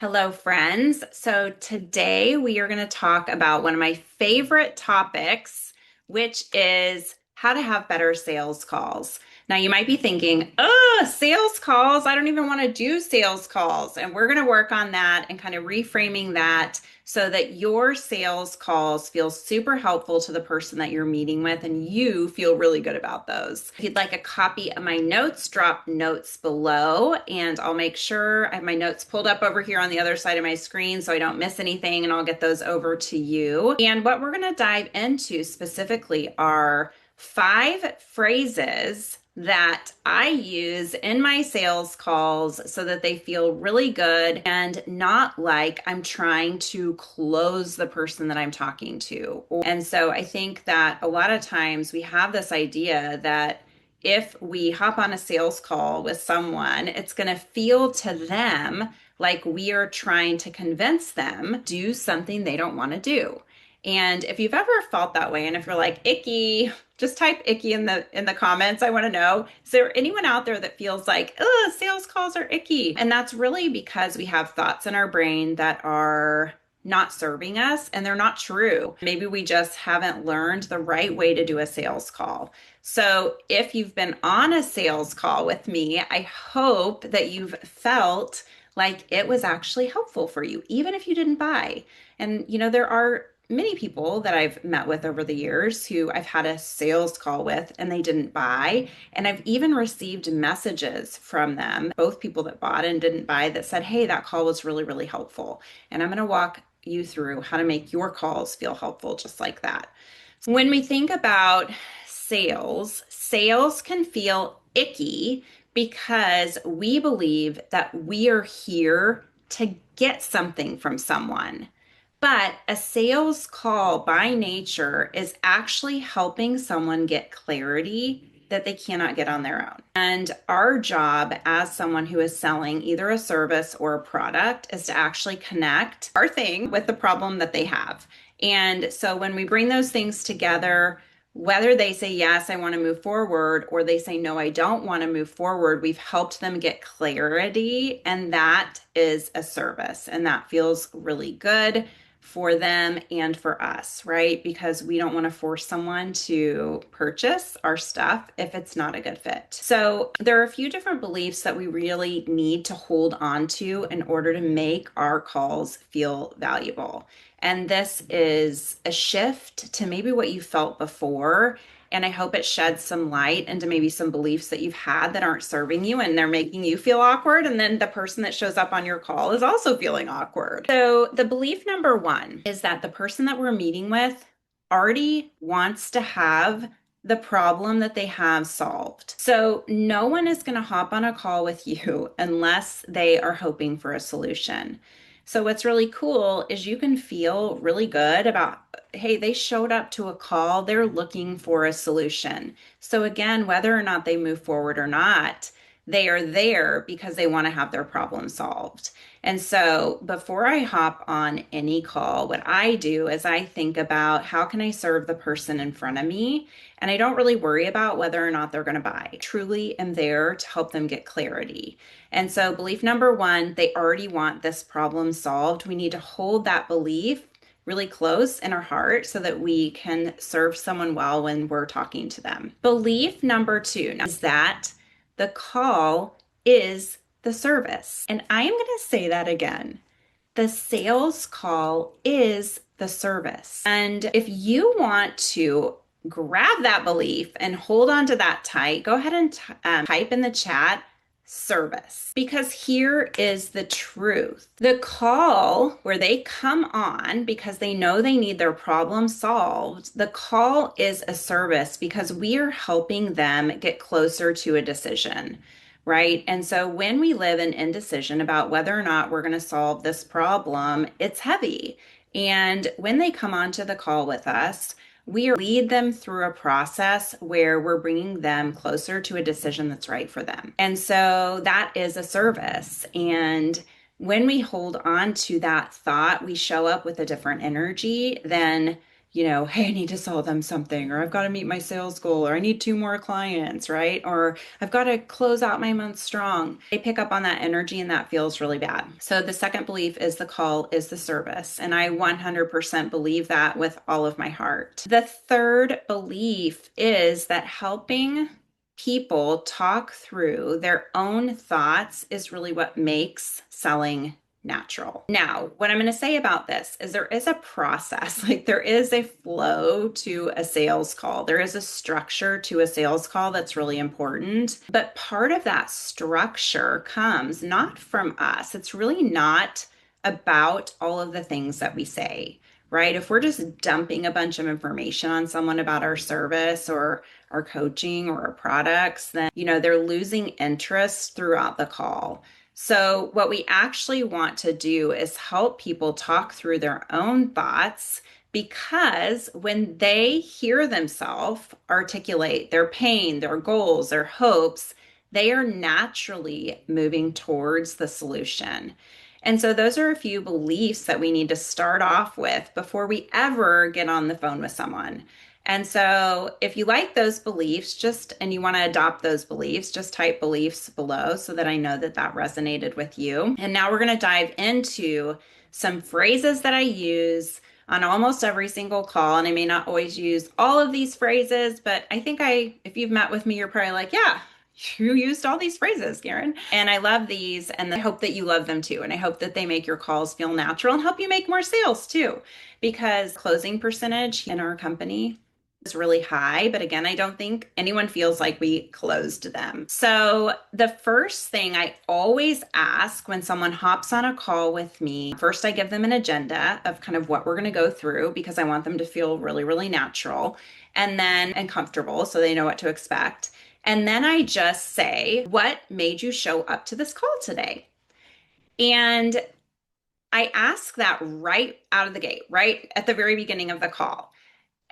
Hello, friends. So today we are going to talk about one of my favorite topics, which is how to have better sales calls. Now, you might be thinking, oh, sales calls. I don't even want to do sales calls. And we're going to work on that and kind of reframing that so that your sales calls feel super helpful to the person that you're meeting with and you feel really good about those. If you'd like a copy of my notes, drop notes below and I'll make sure I have my notes pulled up over here on the other side of my screen so I don't miss anything and I'll get those over to you. And what we're going to dive into specifically are 5 phrases that I use in my sales calls so that they feel really good and not like I'm trying to close the person that I'm talking to. And so I think that a lot of times we have this idea that if we hop on a sales call with someone, it's going to feel to them like we are trying to convince them do something they don't want to do. And if you've ever felt that way, and if you're like icky, just type icky in the comments. I want to know, is there anyone out there that feels like, oh, sales calls are icky? And that's really because we have thoughts in our brain that are not serving us and they're not true. Maybe we just haven't learned the right way to do a sales call. So if you've been on a sales call with me, I hope that you've felt like it was actually helpful for you, even if you didn't buy. And there are many people that I've met with over the years who I've had a sales call with and they didn't buy. And I've even received messages from them, both people that bought and didn't buy, that said, hey, that call was really, really helpful. And I'm going to walk you through how to make your calls feel helpful just like that. So when we think about sales can feel icky because we believe that we are here to get something from someone. But a sales call by nature is actually helping someone get clarity that they cannot get on their own. And our job as someone who is selling either a service or a product is to actually connect our thing with the problem that they have. And so when we bring those things together, whether they say, yes, I want to move forward, or they say, no, I don't want to move forward, we've helped them get clarity. And that is a service. And that feels really good for them and for us, right? Because we don't want to force someone to purchase our stuff if it's not a good fit. So there are a few different beliefs that we really need to hold on to in order to make our calls feel valuable. And this is a shift to maybe what you felt before. And I hope it sheds some light into maybe some beliefs that you've had that aren't serving you and they're making you feel awkward. And then the person that shows up on your call is also feeling awkward. So the belief number one is that the person that we're meeting with already wants to have the problem that they have solved. So no one is going to hop on a call with you unless they are hoping for a solution. So what's really cool is you can feel really good about, hey, they showed up to a call, they're looking for a solution. So again, whether or not they move forward or not, they are there because they want to have their problem solved. And so before I hop on any call, what I do is I think about how can I serve the person in front of me? And I don't really worry about whether or not they're going to buy. I truly am there to help them get clarity. And so belief number one, they already want this problem solved. We need to hold that belief really close in our heart so that we can serve someone well when we're talking to them. Belief number two is that the call is the service. And I am going to say that again. The sales call is the service. And if you want to grab that belief and hold on to that tight, go ahead and type in the chat service, because here is the truth. The call where they come on because they know they need their problem solved, the call is a service because we are helping them get closer to a decision, right? And so when we live in indecision about whether or not we're going to solve this problem, it's heavy. And when they come onto the call with us, we lead them through a process where we're bringing them closer to a decision that's right for them. And so that is a service. And when we hold on to that thought, we show up with a different energy than hey, I need to sell them something, or I've got to meet my sales goal, or I need two more clients, right? Or I've got to close out my month strong. They pick up on that energy and that feels really bad. So the second belief is the call is the service. And I 100% believe that with all of my heart. The third belief is that helping people talk through their own thoughts is really what makes selling natural. Now, what I'm going to say about this is there is a process, like there is a flow to a sales call. There is a structure to a sales call that's really important. But part of that structure comes not from us. It's really not about all of the things that we say, right? If we're just dumping a bunch of information on someone about our service or our coaching or our products, then, they're losing interest throughout the call. So, what we actually want to do is help people talk through their own thoughts because when they hear themselves articulate their pain, their goals, their hopes, they are naturally moving towards the solution. And so, those are a few beliefs that we need to start off with before we ever get on the phone with someone. And so, if you like those beliefs, and you want to adopt those beliefs, just type beliefs below so that I know that that resonated with you. And now we're going to dive into some phrases that I use on almost every single call. And I may not always use all of these phrases, but I think if you've met with me, you're probably like, yeah, you used all these phrases, Karen. And I love these, and I hope that you love them too. And I hope that they make your calls feel natural and help you make more sales too, because closing percentage in our company is really high. But again, I don't think anyone feels like we closed them. So the first thing I always ask when someone hops on a call with me, first I give them an agenda of kind of what we're going to go through because I want them to feel really, really natural and comfortable so they know what to expect. And then I just say, what made you show up to this call today? And I ask that right out of the gate, right at the very beginning of the call.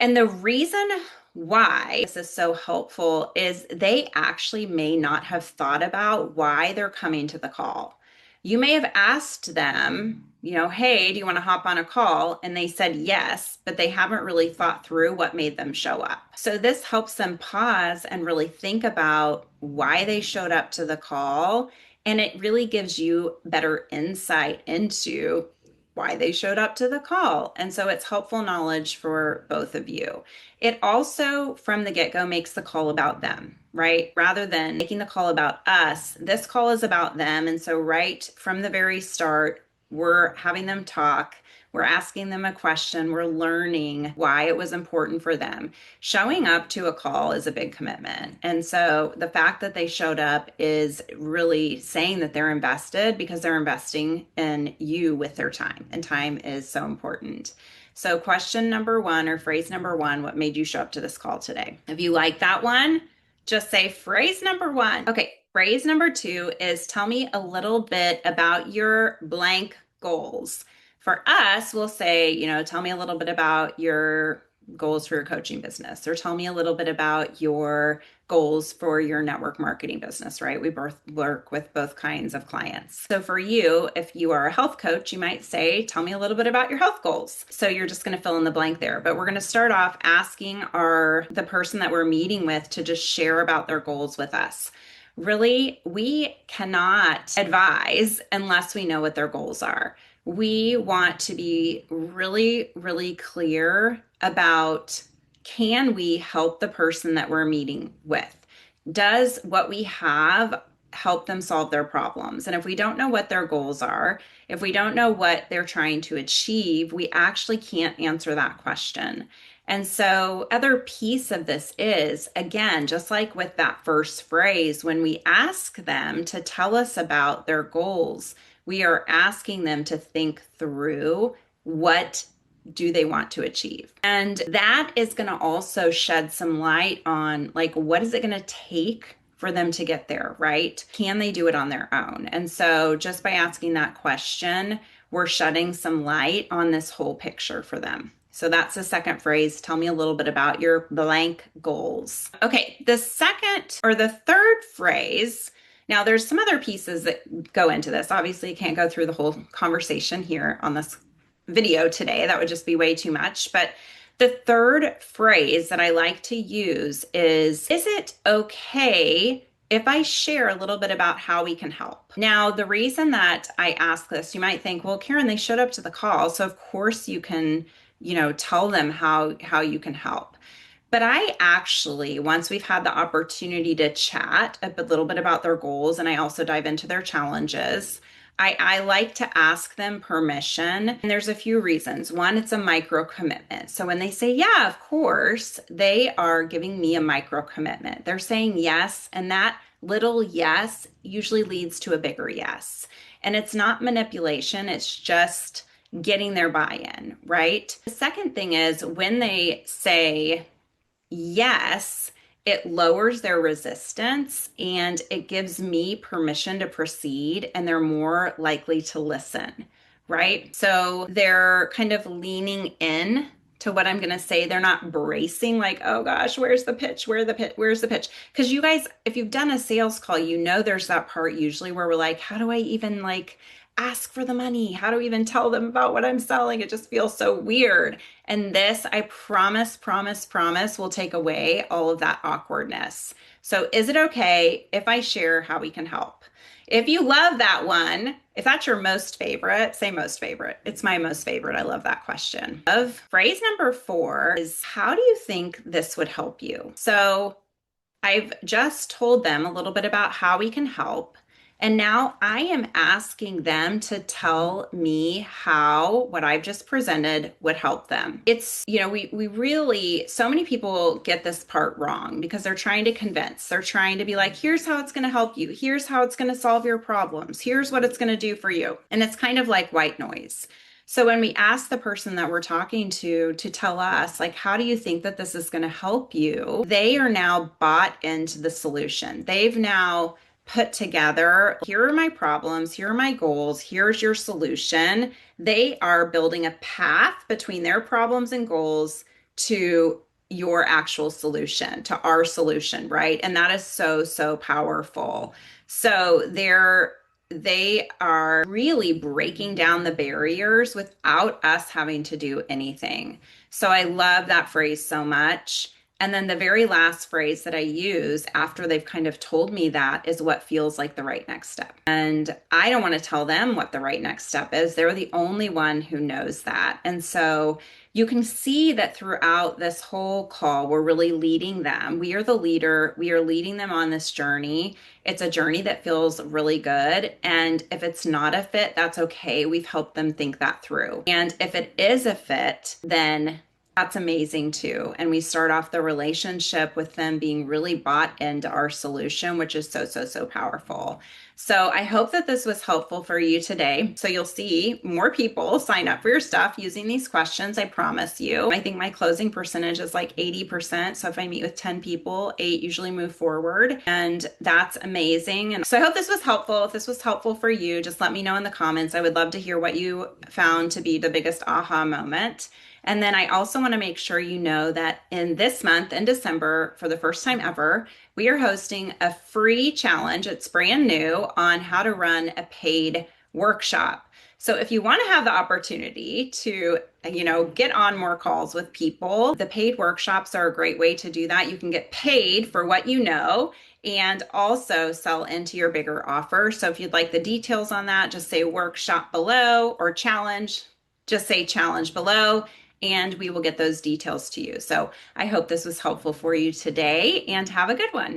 And the reason why this is so helpful is they actually may not have thought about why they're coming to the call. You may have asked them, hey, do you want to hop on a call? And they said yes, but they haven't really thought through what made them show up. So this helps them pause and really think about why they showed up to the call. And it really gives you better insight into why they showed up to the call. And so it's helpful knowledge for both of you. It also, from the get go, makes the call about them, right? Rather than making the call about us, this call is about them. And so, right from the very start, we're having them talk. We're asking them a question. We're learning why it was important for them. Showing up to a call is a big commitment. And so the fact that they showed up is really saying that they're invested because they're investing in you with their time. And time is so important. So question number one or phrase number one, what made you show up to this call today? If you like that one, just say phrase number one. Okay, phrase number two is tell me a little bit about your blank goals. For us, we'll say, tell me a little bit about your goals for your coaching business, or tell me a little bit about your goals for your network marketing business, right? We both work with both kinds of clients. So for you, if you are a health coach, you might say, tell me a little bit about your health goals. So you're just going to fill in the blank there. But we're going to start off asking the person that we're meeting with to just share about their goals with us. Really, we cannot advise unless we know what their goals are. We want to be really, really clear about, can we help the person that we're meeting with? Does what we have help them solve their problems? And if we don't know what their goals are, if we don't know what they're trying to achieve, we actually can't answer that question. And so, other piece of this is, again, just like with that first phrase, when we ask them to tell us about their goals, we are asking them to think through what do they want to achieve. And that is going to also shed some light on, like, what is it going to take for them to get there, right? Can they do it on their own? And so just by asking that question, we're shedding some light on this whole picture for them. So that's the second phrase. Tell me a little bit about your blank goals. Okay, the third phrase. Now, there's some other pieces that go into this. Obviously, you can't go through the whole conversation here on this video today. That would just be way too much. But The third phrase that I like to use is it okay if I share a little bit about how we can help? Now, the reason that I ask this, you might think, well, Karen, they showed up to the call, so of course you can, tell them how you can help. But I actually, once we've had the opportunity to chat a little bit about their goals, and I also dive into their challenges, I like to ask them permission. And there's a few reasons. One, it's a micro commitment. So when they say, yeah, of course, they are giving me a micro commitment. They're saying yes, and that little yes usually leads to a bigger yes. And it's not manipulation, it's just getting their buy-in, right? The second thing is when they say, yes, it lowers their resistance and it gives me permission to proceed, and they're more likely to listen, right? So they're kind of leaning in to what I'm going to say. They're not bracing like, oh gosh, where's the pitch? Where's the pitch? Because you guys, if you've done a sales call, there's that part usually where we're like, how do I even like ask for the money? How do I even tell them about what I'm selling? It just feels so weird. And this, I promise, will take away all of that awkwardness. So, is it okay if I share how we can help? If you love that one, if that's your most favorite, say most favorite. It's my most favorite. I love that question. Of phrase number 4 is, how do you think this would help you? So, I've just told them a little bit about how we can help. And now I am asking them to tell me how what I've just presented would help them. It's, we really, so many people get this part wrong because they're trying to convince. They're trying to be like, here's how it's going to help you. Here's how it's going to solve your problems. Here's what it's going to do for you. And it's kind of like white noise. So when we ask the person that we're talking to tell us, like, how do you think that this is going to help you? They are now bought into the solution. They've now put together, here are my problems, here are my goals, here's your solution. They are building a path between their problems and goals to your actual solution, to our solution, right? And that is so, so powerful. So they are really breaking down the barriers without us having to do anything. So I love that phrase so much. And then the very last phrase that I use after they've kind of told me that is what feels like the right next step. And I don't want to tell them what the right next step is. They're the only one who knows that. And so you can see that throughout this whole call, we're really leading them. We are the leader. We are leading them on this journey. It's a journey that feels really good. And if it's not a fit, that's okay. We've helped them think that through. And if it is a fit, then that's amazing too. And we start off the relationship with them being really bought into our solution, which is so, so, so powerful. So I hope that this was helpful for you today. So you'll see more people sign up for your stuff using these questions. I promise you. I think my closing percentage is like 80%. So if I meet with 10 people, 8 usually move forward. And that's amazing. And so I hope this was helpful. If this was helpful for you, just let me know in the comments. I would love to hear what you found to be the biggest aha moment. And then I also want to make sure you know that in this month, in December, for the first time ever, we are hosting a free challenge. It's brand new on how to run a paid workshop. So if you want to have the opportunity to, get on more calls with people, the paid workshops are a great way to do that. You can get paid for what you know and also sell into your bigger offer. So if you'd like the details on that, just say workshop below, or challenge, just say challenge below, and we will get those details to you. So I hope this was helpful for you today, and have a good one.